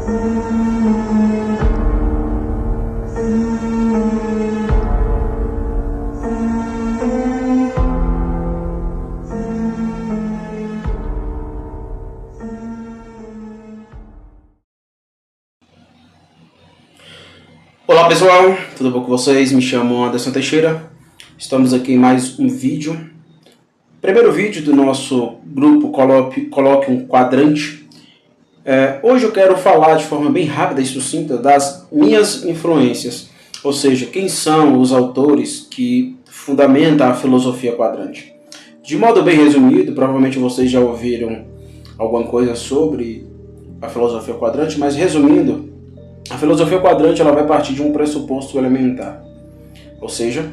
Olá pessoal, tudo bom com vocês? Me chamo Anderson Teixeira, estamos aqui em mais um vídeo. Primeiro vídeo do nosso grupo Coloque um Quadrante. Hoje eu quero falar de forma bem rápida e sucinta das minhas influências, ou seja, quem são os autores que fundamentam a filosofia quadrante. De modo bem resumido, provavelmente vocês já ouviram alguma coisa sobre a filosofia quadrante, mas resumindo, a filosofia quadrante ela vai partir de um pressuposto elementar, ou seja,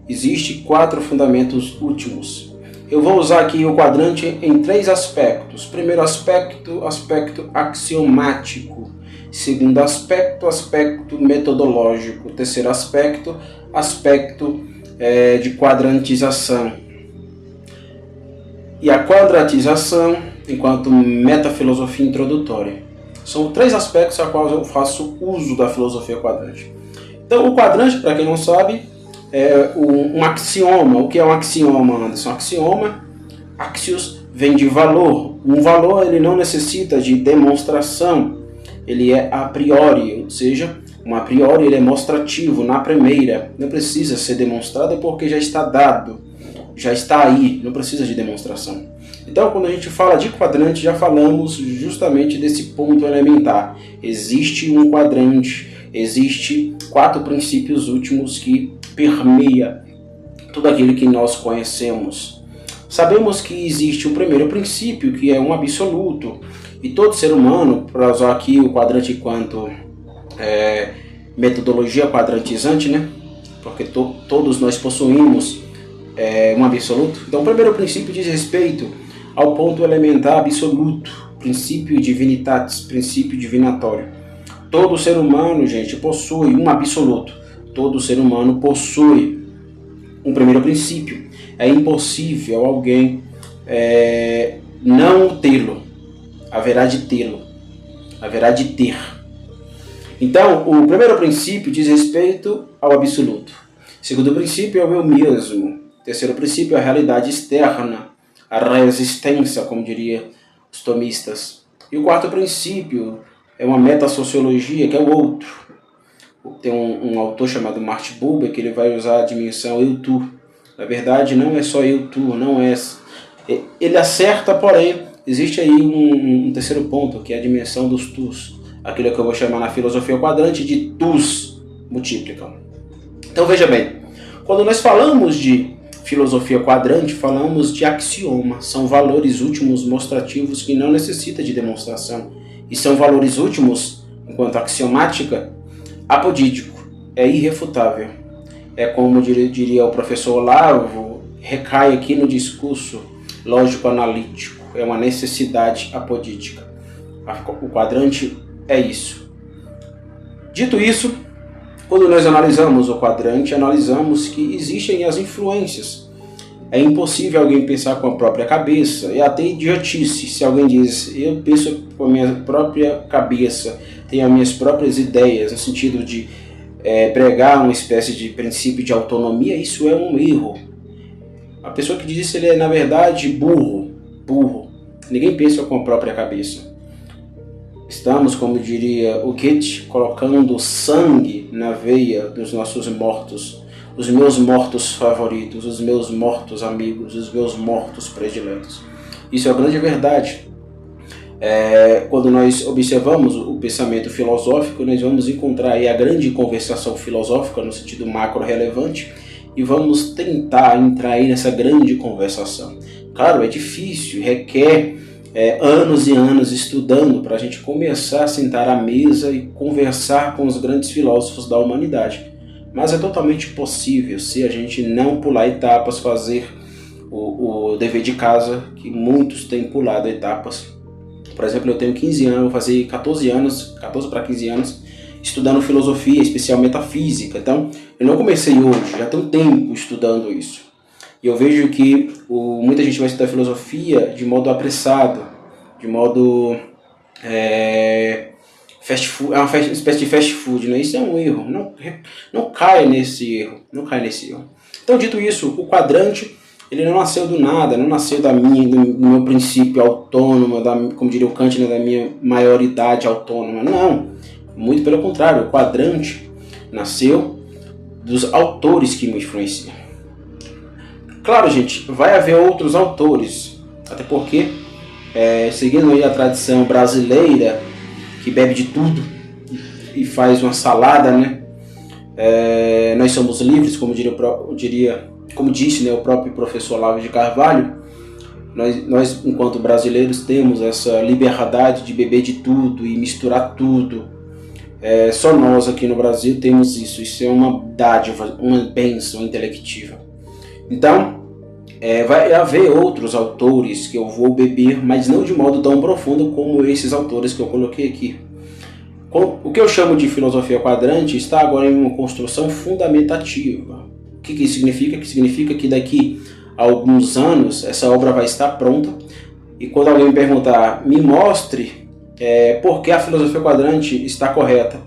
existem 4 fundamentos últimos. Eu vou usar aqui o quadrante em 3 aspectos. Primeiro aspecto axiomático. Segundo aspecto metodológico. Terceiro aspecto de quadrantização. E a quadratização enquanto metafilosofia introdutória. São 3 aspectos a quais eu faço uso da filosofia quadrante. Então, o quadrante, para quem não sabe, é um axioma. O que é um axioma, Anderson? Axioma, axios, vem de valor. Um valor ele não necessita de demonstração, ele é a priori, ou seja, um a priori ele é mostrativo, na primeira. Não precisa ser demonstrado porque já está dado, já está aí, não precisa de demonstração. Então, quando a gente fala de quadrante, já falamos justamente desse ponto elementar. Existe um quadrante, existe 4 princípios últimos que permeia tudo aquilo que nós conhecemos. Sabemos que existe o primeiro princípio, que é um absoluto, e todo ser humano, para usar aqui o quadrante enquanto metodologia quadrantizante, né? Porque todos nós possuímos um absoluto. Então, o primeiro princípio diz respeito ao ponto elementar absoluto, princípio divinitatis, princípio divinatório. Todo ser humano, gente, possui um absoluto. Todo ser humano possui um primeiro princípio. É impossível alguém não tê-lo. Haverá de tê-lo. Haverá de ter. Então, o primeiro princípio diz respeito ao absoluto. O segundo princípio é o eu mesmo. O terceiro princípio é a realidade externa, a resistência, como diria os tomistas. E o quarto princípio é uma metasociologia, que é o outro. Tem um autor chamado Martin Buber que ele vai usar a dimensão eu-tu. Na verdade, não é só eu-tu, não é. Ele acerta, porém, existe aí um terceiro ponto, que é a dimensão dos tus. Aquilo que eu vou chamar na filosofia quadrante de tus multiplicam. Então veja bem, quando nós falamos de filosofia quadrante, falamos de axioma. São valores últimos mostrativos que não necessitam de demonstração. E são valores últimos, enquanto axiomática, apodítico. É irrefutável. É como diria o professor Olavo, recai aqui no discurso lógico-analítico. É uma necessidade apodítica. O quadrante é isso. Dito isso, quando nós analisamos o quadrante, analisamos que existem as influências. É impossível alguém pensar com a própria cabeça. É até idiotice se alguém diz, eu penso com a minha própria cabeça, tenho as minhas próprias ideias, no sentido de pregar uma espécie de princípio de autonomia. Isso é um erro. A pessoa que diz isso, ele é, na verdade, burro. Ninguém pensa com a própria cabeça. Estamos, como diria o Goethe, colocando sangue na veia dos nossos mortos, os meus mortos favoritos, os meus mortos amigos, os meus mortos prediletos. Isso é a grande verdade. Quando nós observamos o pensamento filosófico, nós vamos encontrar aí a grande conversação filosófica no sentido macro relevante e vamos tentar entrar aí nessa grande conversação. Claro, é difícil, requer anos e anos estudando para a gente começar a sentar à mesa e conversar com os grandes filósofos da humanidade. Mas é totalmente possível se a gente não pular etapas, fazer o dever de casa, que muitos têm pulado etapas. Por exemplo, eu tenho 15 anos, vou fazer 14 para 15 anos, estudando filosofia, especial metafísica. Então, eu não comecei hoje, já tenho tempo estudando isso. E eu vejo que muita gente vai estudar filosofia de modo apressado, de modo fast food, é uma espécie de fast food, né? Isso é um erro. Não caia nesse erro. Não caia nesse erro. Então, dito isso, o quadrante ele não nasceu do nada, não nasceu do meu princípio autônomo, como diria o Kant, né, da minha maioridade autônoma. Não. Muito pelo contrário, o quadrante nasceu dos autores que me influenciam. Claro, gente, vai haver outros autores, até porque, seguindo aí a tradição brasileira, que bebe de tudo e faz uma salada, né? Nós somos livres, como disse, né, o próprio professor Olavo de Carvalho. Nós, enquanto brasileiros, temos essa liberdade de beber de tudo e misturar tudo. Só nós aqui no Brasil temos isso. Isso é uma dádiva, uma bênção intelectiva. Então, vai haver outros autores que eu vou beber, mas não de modo tão profundo como esses autores que eu coloquei aqui. O que eu chamo de filosofia quadrante está agora em uma construção fundamentativa. O que isso significa? Que significa que daqui a alguns anos essa obra vai estar pronta, e quando alguém me perguntar, me mostre por que a filosofia quadrante está correta,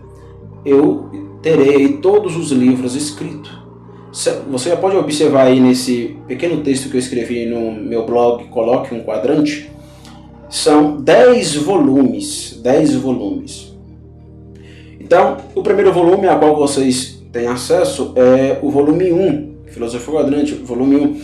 eu terei todos os livros escritos. Você já pode observar aí nesse pequeno texto que eu escrevi no meu blog, Coloque um Quadrante, são 10 volumes. 10 volumes. Então, o primeiro volume a qual vocês têm acesso é o volume 1, Filosofia Quadrante, volume 1.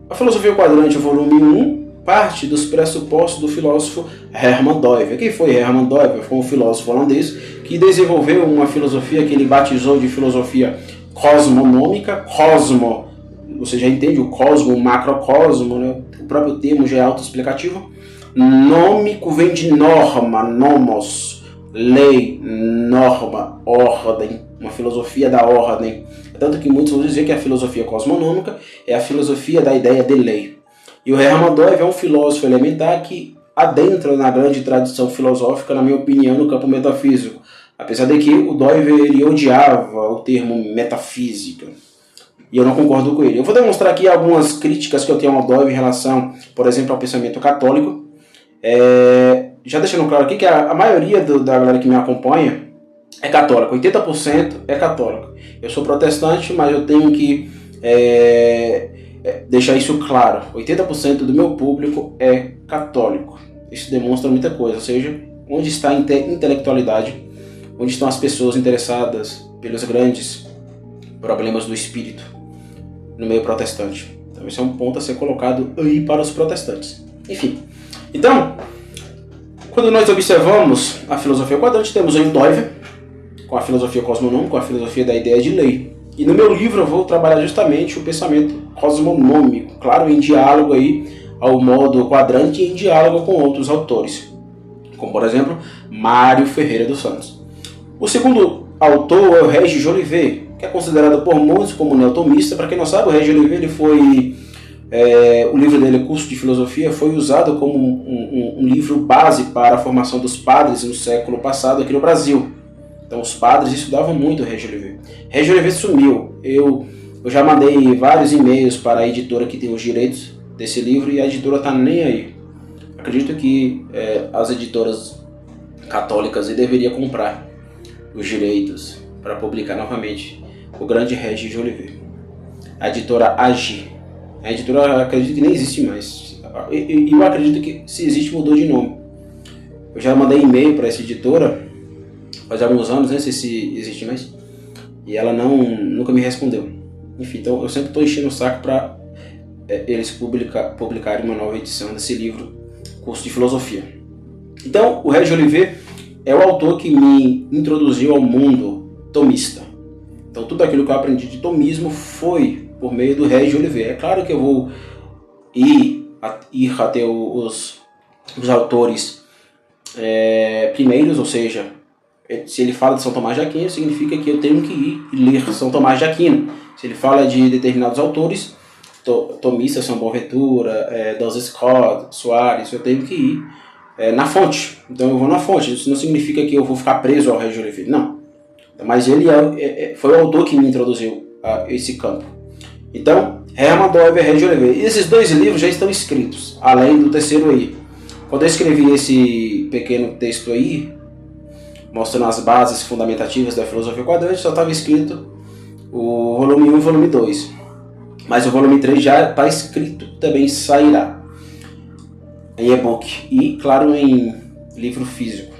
A Filosofia Quadrante, volume 1, parte dos pressupostos do filósofo Herman Doiver. Quem foi Herman Doiver? Foi um filósofo holandês que desenvolveu uma filosofia que ele batizou de filosofia cosmonômica. Cosmo, você já entende o cosmo, o macrocosmo, né? O próprio termo já é autoexplicativo. Nômico vem de norma, nomos, lei, norma, ordem, uma filosofia da ordem. Tanto que muitos vão dizer que a filosofia cosmonômica é a filosofia da ideia de lei. E o Herman Doiver é um filósofo elementar que adentra na grande tradição filosófica, na minha opinião, no campo metafísico. Apesar de que o Doiver ele odiava o termo metafísica. E eu não concordo com ele. Eu vou demonstrar aqui algumas críticas que eu tenho ao Doiver em relação, por exemplo, ao pensamento católico. Já deixando claro aqui que a maioria da galera que me acompanha é católica. 80% é católico. Eu sou protestante, mas eu tenho que deixar isso claro. 80% do meu público é católico. Isso demonstra muita coisa. Ou seja, onde está a intelectualidade, onde estão as pessoas interessadas pelos grandes problemas do espírito no meio protestante. Então esse é um ponto a ser colocado aí para os protestantes. Enfim, então, quando nós observamos a filosofia quadrante, temos aí o Doiver, com a filosofia cosmonômica, com a filosofia da ideia de lei. E no meu livro eu vou trabalhar justamente o pensamento cosmonômico, claro, em diálogo aí ao modo quadrante e em diálogo com outros autores, como por exemplo, Mário Ferreira dos Santos. O segundo autor é o Régis Jolivet, que é considerado por muitos como neotomista. Para quem não sabe, o Régis Jolivet ele foi... o livro dele, Curso de Filosofia, foi usado como um livro base para a formação dos padres no século passado aqui no Brasil. Então os padres estudavam muito o Régis Jolivet. Régis Jolivet sumiu. Eu já mandei vários e-mails para a editora que tem os direitos desse livro e a editora está nem aí. Acredito que as editoras católicas deveriam comprar os direitos para publicar novamente o grande Régis Jolivet. A editora AGI. A editora, acredito que nem existe mais. E eu acredito que, se existe, mudou de nome. Eu já mandei e-mail para essa editora faz alguns anos, nem sei se existe mais, e ela nunca me respondeu. Enfim, então eu sempre estou enchendo o saco para eles publicarem uma nova edição desse livro, Curso de Filosofia. Então, o Régis Jolivet é o autor que me introduziu ao mundo tomista. Então, tudo aquilo que eu aprendi de tomismo foi por meio do Régis Jolivet. É claro que eu vou ir até os autores primeiros, ou seja, se ele fala de São Tomás de Aquino, significa que eu tenho que ir e ler São Tomás de Aquino. Se ele fala de determinados autores, tomistas, São Boaventura, Dos Scott, Soares, eu tenho que ir na fonte. Então eu vou na fonte. Isso não significa que eu vou ficar preso ao Régis Jolivet, não. Mas ele foi o autor que me introduziu a esse campo. Então, Herman Doiver e Régis Jolivet. Esses dois livros já estão escritos, além do terceiro aí. Quando eu escrevi esse pequeno texto aí, mostrando as bases fundamentativas da filosofia quadrante, só estava escrito o volume 1 e o volume 2. Mas o volume 3 já está escrito, também sairá em e-book e, claro, em livro físico,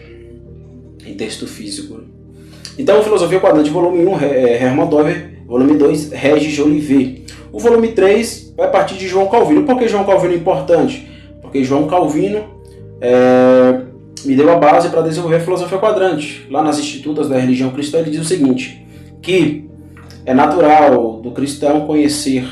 em texto físico. Então, Filosofia Quadrante, volume 1, Hermann Dover, volume 2, Regis Jolivet. O volume 3 vai partir de João Calvino. Por que João Calvino é importante? Porque João Calvino me deu a base para desenvolver a Filosofia Quadrante. Lá nas Institutas da Religião Cristã, ele diz o seguinte, que é natural do cristão conhecer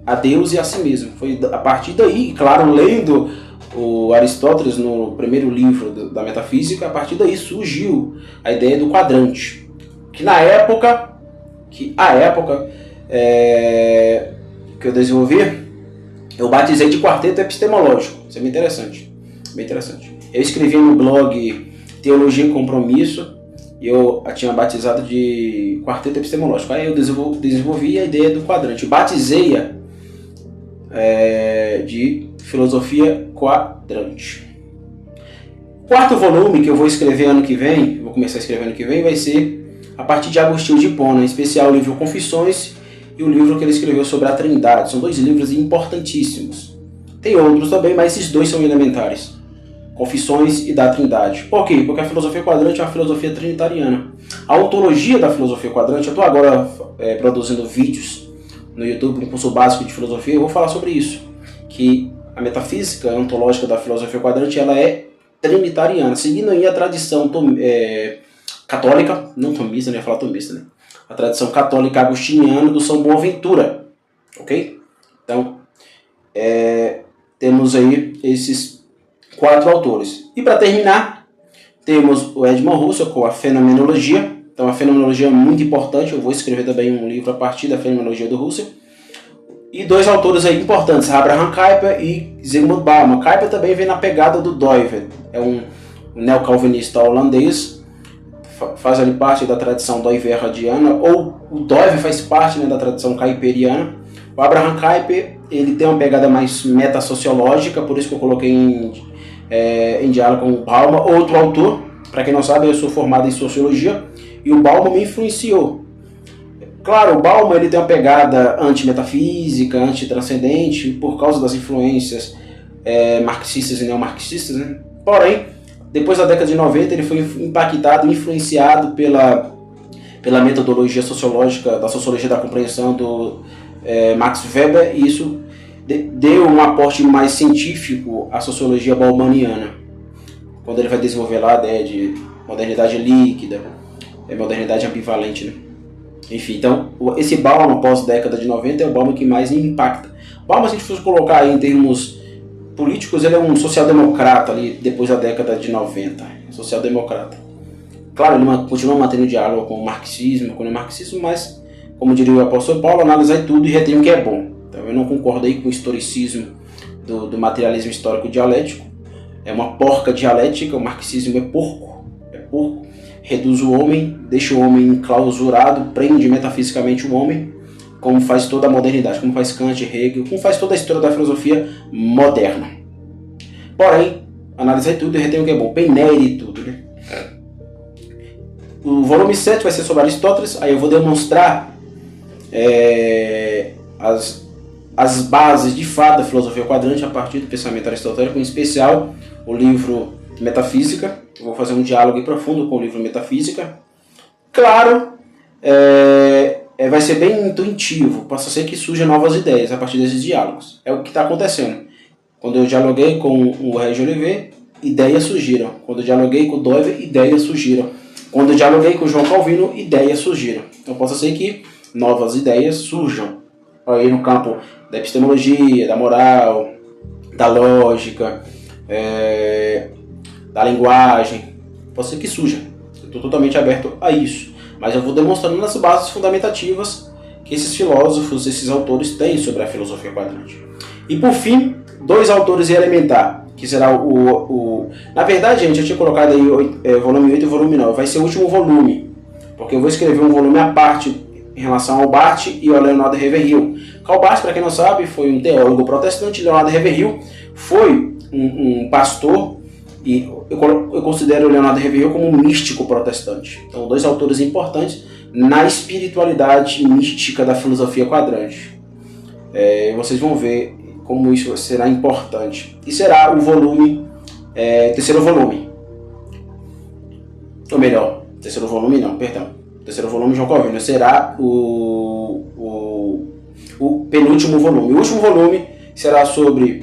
a Deus e a si mesmo. Foi a partir daí, claro, lendo o Aristóteles no primeiro livro da Metafísica, a partir daí surgiu a ideia do quadrante, que a época que eu desenvolvi, eu batizei de quarteto epistemológico. Isso é bem interessante, bem interessante. Eu escrevi no blog Teologia e Compromisso e eu a tinha batizado de quarteto epistemológico. Aí eu desenvolvi a ideia do quadrante, batizei-a de Filosofia Quadrante. O quarto volume que eu vou escrever ano que vem, vou começar a escrever ano que vem, vai ser a partir de Agostinho de Hipona, em especial o livro Confissões e o livro que ele escreveu sobre a Trindade. São dois livros importantíssimos. Tem outros também, mas esses dois são elementares. Confissões e da Trindade. Por quê? Porque a filosofia quadrante é uma filosofia trinitariana. A ontologia da filosofia quadrante, eu estou agora produzindo vídeos no YouTube, no curso básico de filosofia, eu vou falar sobre isso. Que a metafísica ontológica da filosofia quadrante, ela é trinitariana, seguindo aí a tradição católica, não tomista, não ia falar tomista, né? A tradição católica agostiniana do São Boaventura, ok? Então, temos aí esses 4 autores. E para terminar, temos o Edmund Husserl com a Fenomenologia. Então, a Fenomenologia é muito importante, eu vou escrever também um livro a partir da Fenomenologia do Husserl. E 2 autores aí importantes, Abraham Kuyper e Zygmunt Bauman. Kuyper também vem na pegada do Doiver, é um neocalvinista holandês, faz ali parte da tradição doiverdiana, ou o Doiver faz parte, né, da tradição kuiperiana. O Abraham Kuyper, ele tem uma pegada mais metasociológica, por isso que eu coloquei em diálogo com o Bauman, outro autor. Para quem não sabe, eu sou formado em Sociologia, e o Bauman me influenciou. Claro, o Bauman ele tem uma pegada antimetafísica, antitranscendente, por causa das influências marxistas e neomarxistas, né? Porém, depois da década de 90, ele foi impactado, influenciado pela metodologia sociológica, da sociologia da compreensão do Max Weber, e isso deu um aporte mais científico à sociologia baumaniana, quando ele vai desenvolver lá a ideia de modernidade líquida, modernidade ambivalente, né? Enfim, então, esse Bauman pós-década de 90 é o Bauman que mais impacta. Bauman, se a gente fosse colocar aí em termos políticos, ele é um social-democrata ali depois da década de 90. Social-democrata. Claro, ele continua mantendo diálogo com o marxismo, com o neomarxismo, mas, como diria o apóstolo Paulo, analisar tudo e retém o que é bom. Então, eu não concordo aí com o historicismo do materialismo histórico dialético. É uma porca dialética, o marxismo é porco. Reduz o homem, deixa o homem enclausurado, prende metafisicamente o homem, como faz toda a modernidade, como faz Kant, Hegel, como faz toda a história da filosofia moderna. Porém, analisar tudo e retém o que é bom, peneire e tudo, né? O volume 7 vai ser sobre Aristóteles, aí eu vou demonstrar as bases de fato da filosofia quadrante a partir do pensamento aristotélico, em especial o livro Metafísica. Eu vou fazer um diálogo profundo com o livro Metafísica. Claro, vai ser bem intuitivo, possa ser que surjam novas ideias a partir desses diálogos. É o que está acontecendo. Quando eu dialoguei com o Regis Jolivet, ideias surgiram. Quando eu dialoguei com o Doiver, ideias surgiram. Quando eu dialoguei com o João Calvino, ideias surgiram. Então possa ser que novas ideias surjam aí no campo da epistemologia, da moral, da lógica, da linguagem. Pode ser que surja. Eu estou totalmente aberto a isso. Mas eu vou demonstrando nas bases fundamentativas que esses filósofos, esses autores têm sobre a filosofia quadrante. E por fim, 2 autores elementar, que será Na verdade, gente, eu tinha colocado aí volume 8 e volume 9. Vai ser o último volume, porque eu vou escrever um volume à parte em relação ao Barth e ao Leonardo Ravenhill. Karl Barth, para quem não sabe, foi um teólogo protestante. Leonardo Ravenhill foi um pastor E eu considero o Leonardo Ravenhill como um místico protestante. Então, dois autores importantes na espiritualidade mística da filosofia quadrante. Vocês vão ver como isso será importante. E será o volume, terceiro volume. Ou melhor, terceiro volume não, perdão. Terceiro volume João Calvino será o penúltimo volume. O último volume será sobre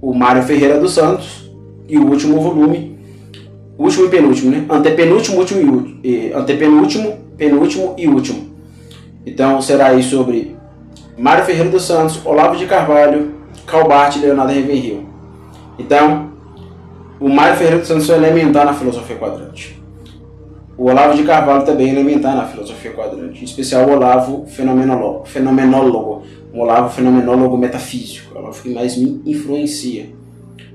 o Mário Ferreira dos Santos. E o último volume, o último e penúltimo, né? Antepenúltimo, último e antepenúltimo, penúltimo e último. Então será aí sobre Mário Ferreira dos Santos, Olavo de Carvalho, Calbart e Leonardo Ravenhill. Então, o Mário Ferreira dos Santos é elementar na filosofia quadrante. O Olavo de Carvalho também é elementar na filosofia quadrante. Em especial o Olavo fenomenólogo. O Olavo fenomenólogo metafísico. É o Olavo que mais me influencia.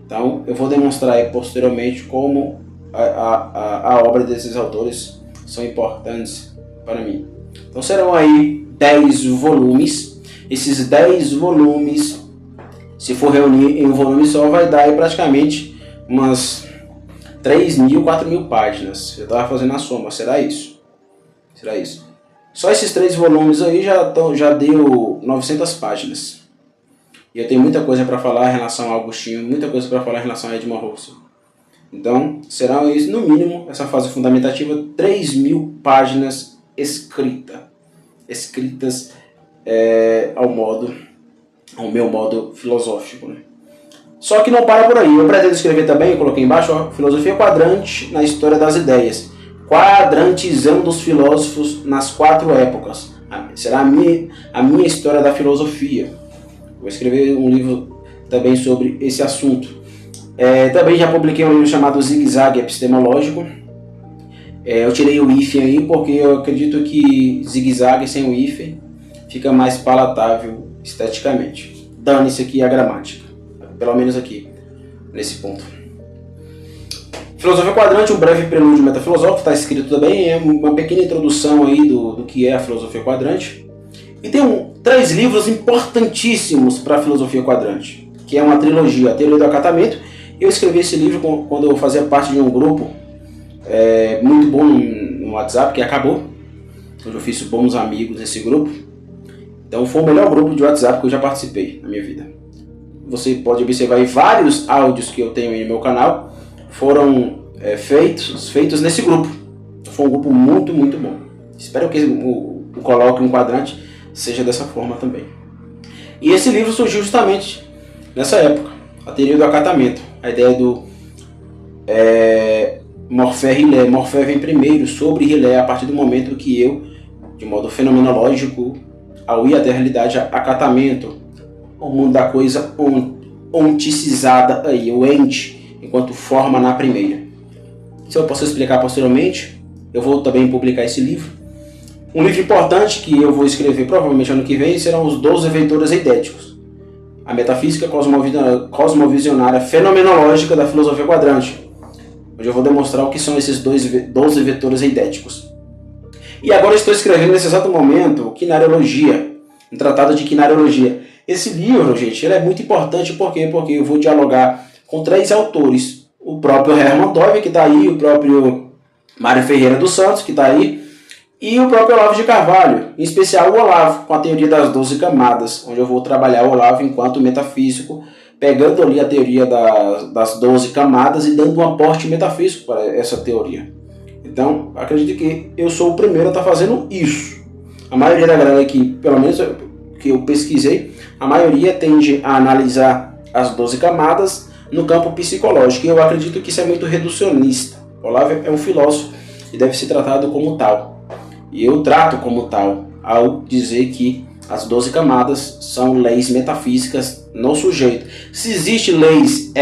Então, eu vou demonstrar aí posteriormente como a obra desses autores são importantes para mim. Então, serão aí 10 volumes. Esses 10 volumes, se for reunir em um volume só, vai dar aí praticamente umas 3.000, 4.000 páginas. Eu estava fazendo a soma, será isso? Será isso? Só esses 3 volumes aí já deu 900 páginas. E eu tenho muita coisa para falar em relação a Agostinho, muita coisa para falar em relação a Edmund Husserl. Então, serão isso, no mínimo, essa fase fundamentativa, 3.000 páginas escritas ao meu modo filosófico. Né? Só que não para por aí. Eu pretendo escrever também, eu coloquei embaixo, filosofia quadrante na história das ideias. Quadrantizando os filósofos nas 4 épocas. Será a minha história da filosofia. Vou escrever um livro também sobre esse assunto. Também já publiquei um livro chamado Zigue-Zague Epistemológico. Eu tirei o hífen aí porque eu acredito que zigue-zague sem o hífen fica mais palatável esteticamente. Dane-se aqui a gramática. Pelo menos aqui, nesse ponto. Filosofia quadrante, um breve prelúdio metafilosófico, está escrito também. É uma pequena introdução aí do que é a filosofia quadrante. E tem 3 livros importantíssimos para a filosofia quadrante, que é uma trilogia, a Teoria do Acatamento. Eu escrevi esse livro quando eu fazia parte de um grupo muito bom no WhatsApp, que acabou, onde eu fiz bons amigos nesse grupo. Então foi o melhor grupo de WhatsApp que eu já participei na minha vida. Você pode observar aí vários áudios que eu tenho aí no meu canal, foram feitos nesse grupo. Foi um grupo muito, muito bom. Espero que o Coloque um Quadrante seja dessa forma também. E esse livro surgiu justamente nessa época, a teoria do acatamento, a ideia do Morfé-Rilé. Morfé vem primeiro sobre Rilé a partir do momento que eu, de modo fenomenológico, ao ir até a realidade, acatamento, o mundo da coisa onticizada aí, o ente, enquanto forma na primeira. Se eu posso explicar posteriormente, eu vou também publicar esse livro. Um livro importante que eu vou escrever provavelmente ano que vem serão os 12 vetores eidéticos. A metafísica cosmovisionária fenomenológica da filosofia quadrante, onde eu vou demonstrar o que são esses 12 vetores eidéticos. E agora estou escrevendo nesse exato momento Quinariologia, um tratado de Quinariologia. Esse livro, gente, ele é muito importante porque eu vou dialogar com 3 autores. O próprio Hermann Dove, que está aí, o próprio Mário Ferreira dos Santos, que está aí, e o próprio Olavo de Carvalho, em especial o Olavo, com a teoria das 12 camadas, onde eu vou trabalhar o Olavo enquanto metafísico, pegando ali a teoria das 12 camadas e dando um aporte metafísico para essa teoria. Então, acredito que eu sou o primeiro a estar fazendo isso. A maioria da galera que, pelo menos que eu pesquisei, a maioria tende a analisar as 12 camadas no campo psicológico, e eu acredito que isso é muito reducionista. O Olavo é um filósofo e deve ser tratado como tal. E eu trato como tal ao dizer que as 12 camadas são leis metafísicas no sujeito. Se existe leis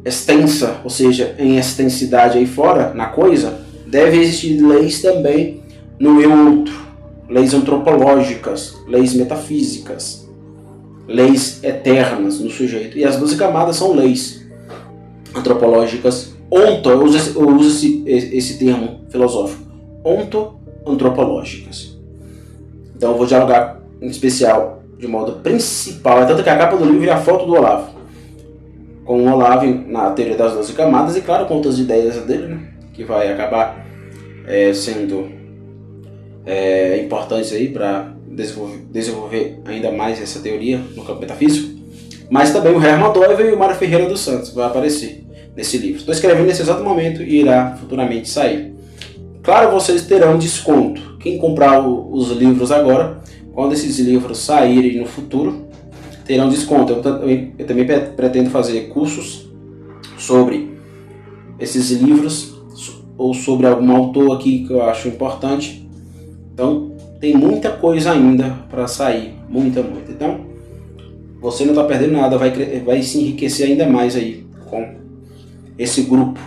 extensa, ou seja, em extensidade aí fora, na coisa, deve existir leis também no eu outro. Leis antropológicas, leis metafísicas, leis eternas no sujeito. E as 12 camadas são leis antropológicas, eu uso esse termo filosófico, onto-antropológicas. Então eu vou dialogar em especial, de modo principal, é tanto que a capa do livro é a foto do Olavo, com o Olavo na teoria das 12 camadas e, claro, com outras ideias dele, né, que vai acabar sendo importantes aí para desenvolver ainda mais essa teoria no campo metafísico. Mas também o Hermann Doivel e o Mário Ferreira dos Santos vai aparecer nesse livro. Estou escrevendo nesse exato momento e irá futuramente sair. Claro, vocês terão desconto. Quem comprar os livros agora, quando esses livros saírem no futuro, terão desconto. Eu também pretendo fazer cursos sobre esses livros ou sobre algum autor aqui que eu acho importante. Então, tem muita coisa ainda para sair, muita. Então, você não está perdendo nada, vai se enriquecer ainda mais aí com esse grupo,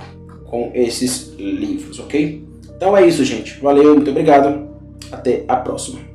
com esses livros, ok? Então é isso, gente. Valeu, muito obrigado. Até a próxima.